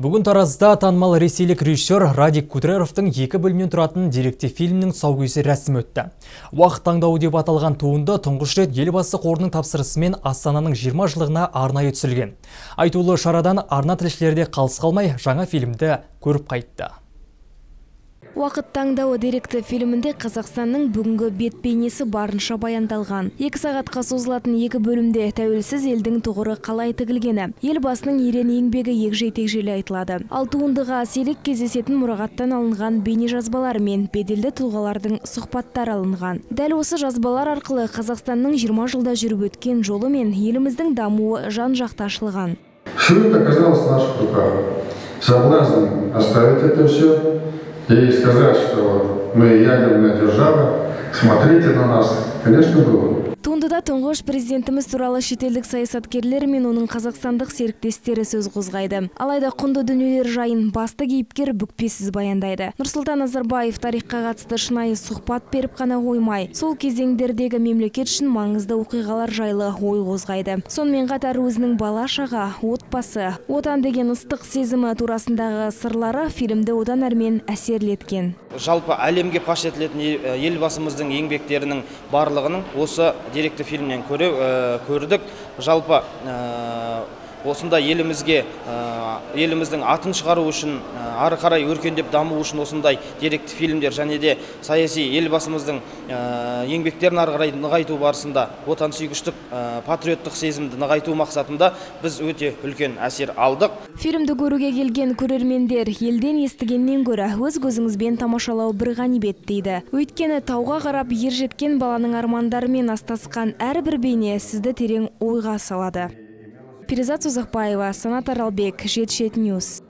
Бүгін Таразда танымал ресейлік режиссер Радик Кудреровтың 2 бөлімнен тұратын деректі фильмнің тұсаукесері рәсімі өтті. Уақыт таңдауы деп аталған туынды тұңғыш рет елбасы қорының тапсырысымен Астананың 20 жылдығына арнайы түсірілген. Айтулы шарадан арна тілшілері де қалыс қалмай жаңа фильмді көріп қайтты. Уақыт таңдауы деректі фильмінде Қазақстанның бүгінгі бет бейнесі барынша баяндалған. 2 сағатқа созылатын 2 бөлімде тәуелсіз елдің тұғыры қалай тігілгені, елбасының ерен еңбегі егжей-тегжейлі айтылады. Ал туындыға сирек кездесетін мұрағаттан алынған бейнежазбалар мен беделді тұлғалардың сұхбаттары алынған. Дәл осы жазбалар арқылы Қазақстанның 20 жылда жүріп өткен жолы мен еліміздің дамуы жан-жақты ашылған. Все это оказалось в наших руках. Соблазн оставить это все и сказать, что мы ядерная держава, смотрите на нас, конечно, было. Туындыда тұңғыш президентіміз туралы шетелдік саясаткерлер мен оның қазақстандық серіктестері сөз қозғайды. Алайда құнды дүниелер жайын басты кейіпкер бүкпесіз баяндайды. Нұрсұлтан Назарбаев тарихқа қатысты шынайы сұхбат беріп қана қоймай, сол кезеңдердегі мемлекет үшін маңызды оқиғалар жайлы ой қозғайды. Сонымен қатар өзінің бала-шаға, отбасы, отан деген ыстық сезімі турасындағы сырлары фильмді одан әрмен әсерлі еткен. Жалпы әлемге паш етілетін елбасымыздың еңбектерінің барлығының осы деректі фильмнен көрдік. Жалпы осында еліміздің атын шығару үшін, ары қарай өркендеп даму үшін осындай деректі фильмдер және де саяси елбасымыздың еңбектерін ары қарай нығайту барысында отансүйгіштік, патриоттық сезімді нығайту мақсатында біз өте үлкен әсер алдық. Фильмді көруге келген көрермендер елден естігеннен гөрі өз көзіңізбен тамашалау бір ғанибет дейді. Өйткені тауға қарап ер жеткен баланың армандарымен астасқан әрбір бейне сізді терең ойға салады. Перизат Сузақбаева, Санат Аралбек, Жетшет Ньюс.